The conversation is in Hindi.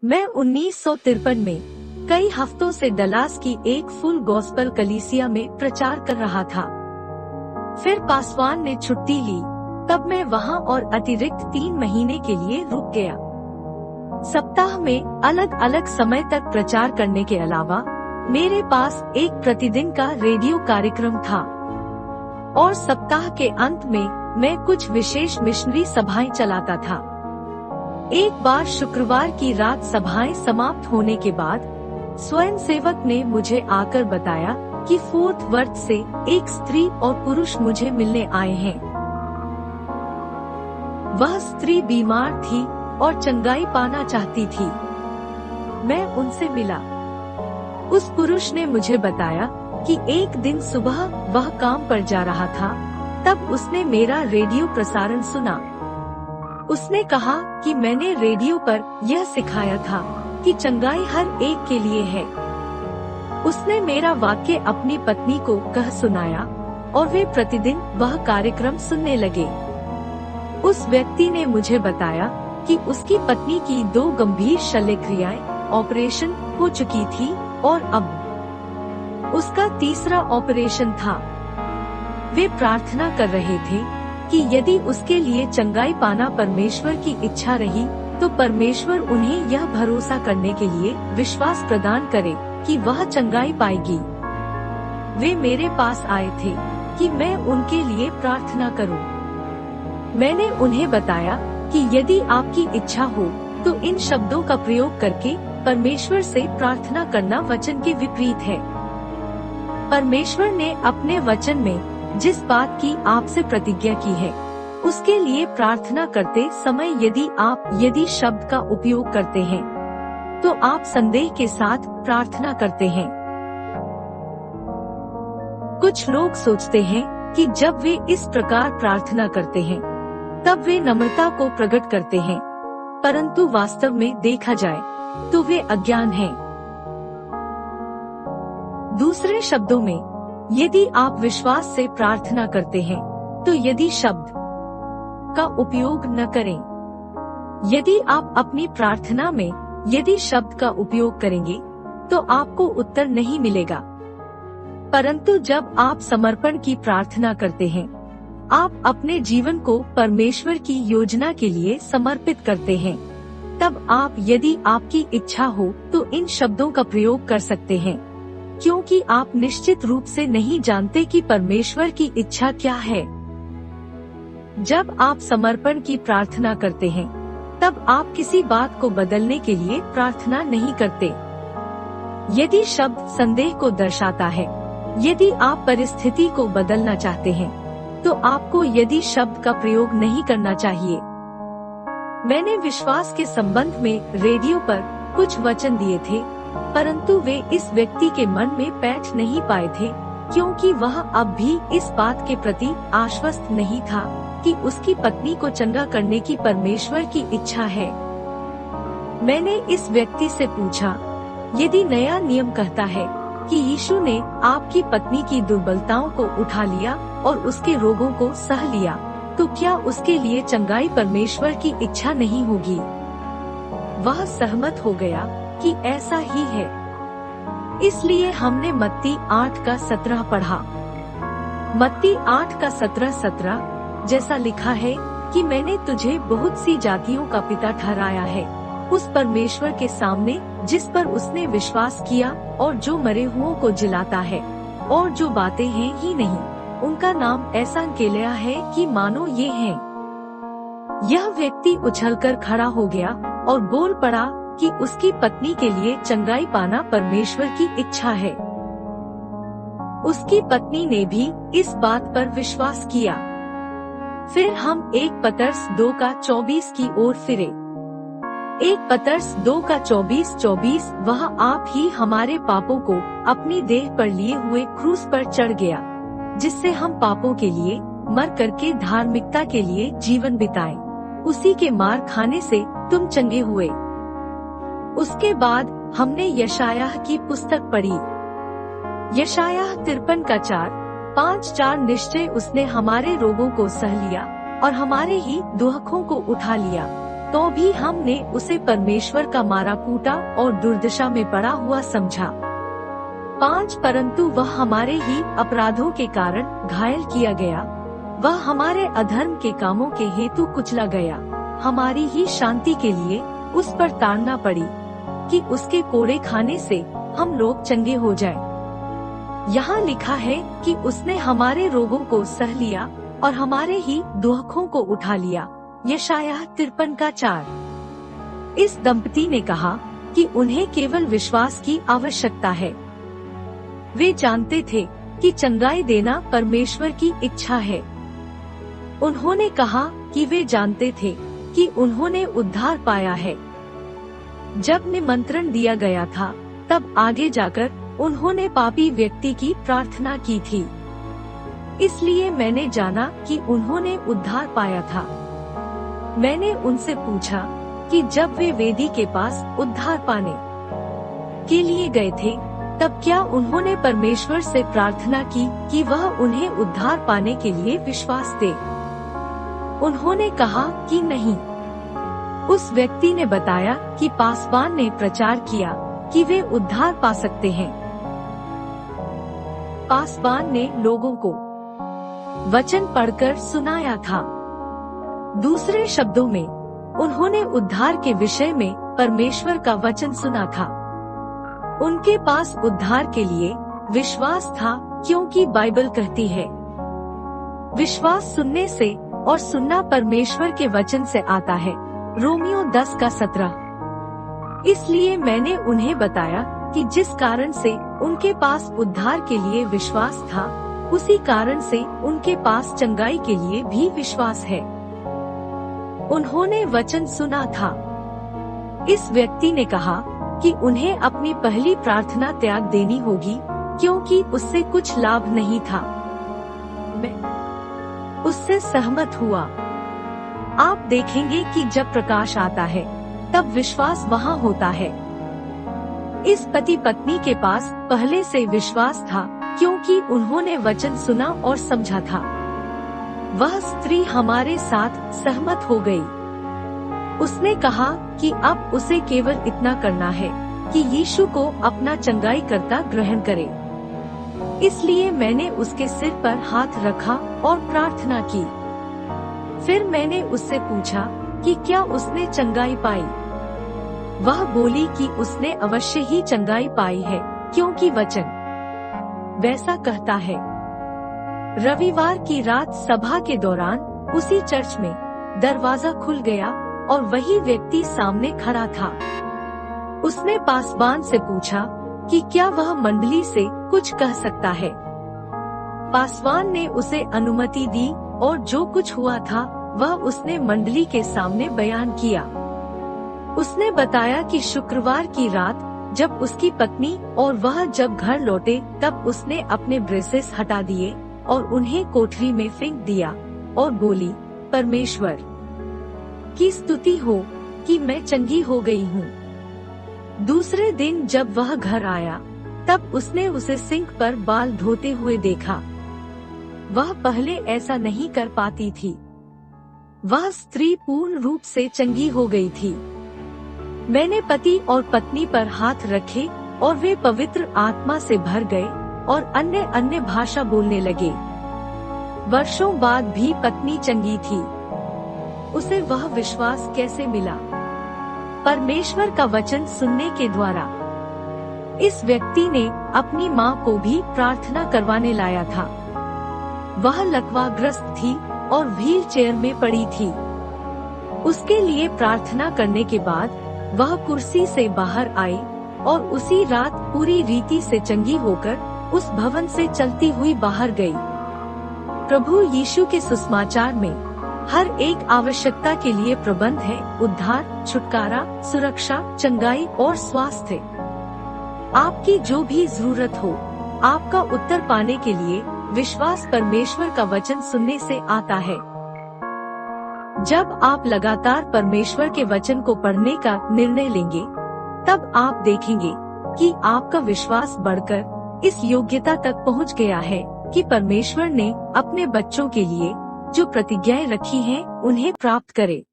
मैं 1953 में कई हफ्तों से डलास की एक फुल गॉस्पल कलीसिया में प्रचार कर रहा था। फिर पासवान ने छुट्टी ली, तब मैं वहाँ और अतिरिक्त 3 महीने के लिए रुक गया। सप्ताह में अलग अलग समय तक प्रचार करने के अलावा मेरे पास एक प्रतिदिन का रेडियो कार्यक्रम था और सप्ताह के अंत में मैं कुछ विशेष मिशनरी सभाएं चलाता था। एक बार शुक्रवार की रात सभाएं समाप्त होने के बाद स्वयंसेवक ने मुझे आकर बताया कि फोर्थ वर्थ से एक स्त्री और पुरुष मुझे मिलने आए हैं। वह स्त्री बीमार थी और चंगाई पाना चाहती थी। मैं उनसे मिला। उस पुरुष ने मुझे बताया कि एक दिन सुबह वह काम पर जा रहा था, तब उसने मेरा रेडियो प्रसारण सुना। उसने कहा कि मैंने रेडियो पर यह सिखाया था कि चंगाई हर एक के लिए है। उसने मेरा वाक्य अपनी पत्नी को कह सुनाया और वे प्रतिदिन वह कार्यक्रम सुनने लगे। उस व्यक्ति ने मुझे बताया कि उसकी पत्नी की 2 गंभीर शल्यक्रियाएं ऑपरेशन हो चुकी थी और अब उसका तीसरा ऑपरेशन था। वे प्रार्थना कर रहे थे कि यदि उसके लिए चंगाई पाना परमेश्वर की इच्छा रही तो परमेश्वर उन्हें यह भरोसा करने के लिए विश्वास प्रदान करे कि वह चंगाई पाएगी। वे मेरे पास आए थे कि मैं उनके लिए प्रार्थना करूं। मैंने उन्हें बताया कि यदि आपकी इच्छा हो तो इन शब्दों का प्रयोग करके परमेश्वर से प्रार्थना करना वचन के विपरीत है। परमेश्वर ने अपने वचन में जिस बात की आपसे प्रतिज्ञा की है उसके लिए प्रार्थना करते समय यदि शब्द का उपयोग करते हैं तो आप संदेह के साथ प्रार्थना करते हैं। कुछ लोग सोचते हैं कि जब वे इस प्रकार प्रार्थना करते हैं तब वे नम्रता को प्रकट करते हैं, परंतु वास्तव में देखा जाए तो वे अज्ञान हैं। दूसरे शब्दों में, यदि आप विश्वास से प्रार्थना करते हैं तो यदि शब्द का उपयोग न करें। यदि आप अपनी प्रार्थना में यदि शब्द का उपयोग करेंगे तो आपको उत्तर नहीं मिलेगा, परंतु जब आप समर्पण की प्रार्थना करते हैं आप अपने जीवन को परमेश्वर की योजना के लिए समर्पित करते हैं, तब आप यदि आपकी इच्छा हो तो इन शब्दों का प्रयोग कर सकते हैं, क्योंकि आप निश्चित रूप से नहीं जानते कि परमेश्वर की इच्छा क्या है। जब आप समर्पण की प्रार्थना करते हैं तब आप किसी बात को बदलने के लिए प्रार्थना नहीं करते। यदि शब्द संदेह को दर्शाता है, यदि आप परिस्थिति को बदलना चाहते हैं तो आपको यदि शब्द का प्रयोग नहीं करना चाहिए। मैंने विश्वास के संबंध में रेडियो पर कुछ वचन दिए थे, परंतु वे इस व्यक्ति के मन में बैठ नहीं पाए थे, क्योंकि वह अब भी इस बात के प्रति आश्वस्त नहीं था कि उसकी पत्नी को चंगा करने की परमेश्वर की इच्छा है। मैंने इस व्यक्ति से पूछा, यदि नया नियम कहता है कि यीशु ने आपकी पत्नी की दुर्बलताओं को उठा लिया और उसके रोगों को सह लिया, तो क्या उसके लिए चंगाई परमेश्वर की इच्छा नहीं होगी? वह सहमत हो गया कि ऐसा ही है। इसलिए हमने मत्ती 8:17 पढ़ा। मत्ती 8:17 जैसा लिखा है कि मैंने तुझे बहुत सी जातियों का पिता ठहराया है, उस परमेश्वर के सामने जिस पर उसने विश्वास किया और जो मरे हुओं को जिलाता है और जो बातें हैं ही नहीं, उनका नाम ऐसा अकेलया है कि मानो ये हैं। यह व्यक्ति उछलकर खड़ा हो गया और बोल पड़ा कि उसकी पत्नी के लिए चंगाई पाना परमेश्वर की इच्छा है। उसकी पत्नी ने भी इस बात पर विश्वास किया। फिर हम 1 पतरस 2:24 की ओर फिरे। 1 पतरस 2:24 वह आप ही हमारे पापों को अपनी देह पर लिए हुए क्रूस पर चढ़ गया, जिससे हम पापों के लिए मर करके धार्मिकता के लिए जीवन बिताएं। उसी के मार खाने से तुम चंगे हुए। उसके बाद हमने यशायाह की पुस्तक पढ़ी। यशायाह 53:4 निश्चय उसने हमारे रोगों को सह लिया और हमारे ही दुखों को उठा लिया। तो भी हमने उसे परमेश्वर का मारा कूटा और दुर्दशा में पड़ा हुआ समझा। 5 परंतु वह हमारे ही अपराधों के कारण घायल किया गया, वह हमारे अधर्म के कामों के हेतु कुचला गया, हमारी ही शांति के लिए उस पर ताड़ना पड़ी, कि उसके कोड़े खाने से हम लोग चंगे हो जाएं। यहाँ लिखा है कि उसने हमारे रोगों को सह लिया और हमारे ही दुखों को उठा लिया। यशायाह 53:4। इस दंपति ने कहा कि उन्हें केवल विश्वास की आवश्यकता है। वे जानते थे कि चंगाई देना परमेश्वर की इच्छा है। उन्होंने कहा कि वे जानते थे कि उन्होंने उद्धार पाया है। जब निमंत्रण दिया गया था, तब आगे जाकर उन्होंने पापी व्यक्ति की प्रार्थना की थी। इसलिए मैंने जाना कि उन्होंने उद्धार पाया था। मैंने उनसे पूछा कि जब वे वेदी के पास उद्धार पाने के लिए गए थे, तब क्या उन्होंने परमेश्वर से प्रार्थना की कि वह उन्हें उद्धार पाने के लिए विश्वास दे? उन्होंने कहा कि नहीं। उस व्यक्ति ने बताया कि पासवान ने प्रचार किया कि वे उद्धार पा सकते हैं। पासवान ने लोगों को वचन पढ़कर सुनाया था। दूसरे शब्दों में, उन्होंने उद्धार के विषय में परमेश्वर का वचन सुना था। उनके पास उद्धार के लिए विश्वास था, क्योंकि बाइबल कहती है, विश्वास सुनने से और सुनना परमेश्वर के वचन से आता है। रोमियो 10:17। इसलिए मैंने उन्हें बताया कि जिस कारण से उनके पास उद्धार के लिए विश्वास था, उसी कारण से उनके पास चंगाई के लिए भी विश्वास है। उन्होंने वचन सुना था। इस व्यक्ति ने कहा कि उन्हें अपनी पहली प्रार्थना त्याग देनी होगी, क्योंकि उससे कुछ लाभ नहीं था। मैं उससे सहमत हुआ। आप देखेंगे कि जब प्रकाश आता है, तब विश्वास वहाँ होता है। इस पति पत्नी के पास पहले से विश्वास था, क्योंकि उन्होंने वचन सुना और समझा था। वह स्त्री हमारे साथ सहमत हो गई। उसने कहा कि अब उसे केवल इतना करना है कि यीशु को अपना चंगाई करता ग्रहण करे। इसलिए मैंने उसके सिर पर हाथ रखा और प्रार्थना की। फिर मैंने उससे पूछा कि क्या उसने चंगाई पाई। वह बोली कि उसने अवश्य ही चंगाई पाई है, क्योंकि वचन वैसा कहता है। रविवार की रात सभा के दौरान उसी चर्च में दरवाजा खुल गया और वही व्यक्ति सामने खड़ा था। उसने पासवान से पूछा कि क्या वह मंडली से कुछ कह सकता है। पासवान ने उसे अनुमति दी और जो कुछ हुआ था वह उसने मंडली के सामने बयान किया। उसने बताया कि शुक्रवार की रात जब उसकी पत्नी और वह जब घर लौटे, तब उसने अपने ब्रेसेस हटा दिए और उन्हें कोठरी में फेंक दिया और बोली, परमेश्वर की स्तुति हो कि मैं चंगी हो गई हूँ। दूसरे दिन जब वह घर आया, तब उसने उसे सिंक पर बाल धोते हुए देखा। वह पहले ऐसा नहीं कर पाती थी। वह स्त्री पूर्ण रूप से चंगी हो गई थी। मैंने पति और पत्नी पर हाथ रखे और वे पवित्र आत्मा से भर गए और अन्य अन्य भाषा बोलने लगे। वर्षों बाद भी पत्नी चंगी थी। उसे वह विश्वास कैसे मिला? परमेश्वर का वचन सुनने के द्वारा। इस व्यक्ति ने अपनी माँ को भी प्रार्थना करवाने लाया था। वह लकवाग्रस्त थी और व्हील चेयर में पड़ी थी। उसके लिए प्रार्थना करने के बाद वह कुर्सी से बाहर आई और उसी रात पूरी रीति से चंगी होकर उस भवन से चलती हुई बाहर गई। प्रभु यीशु के सुसमाचार में हर एक आवश्यकता के लिए प्रबंध है। उद्धार, छुटकारा, सुरक्षा, चंगाई और स्वास्थ्य। आपकी जो भी जरूरत हो, आपका उत्तर पाने के लिए विश्वास परमेश्वर का वचन सुनने से आता है। जब आप लगातार परमेश्वर के वचन को पढ़ने का निर्णय लेंगे, तब आप देखेंगे कि आपका विश्वास बढ़कर इस योग्यता तक पहुंच गया है कि परमेश्वर ने अपने बच्चों के लिए जो प्रतिज्ञाएं रखी हैं, उन्हें प्राप्त करे।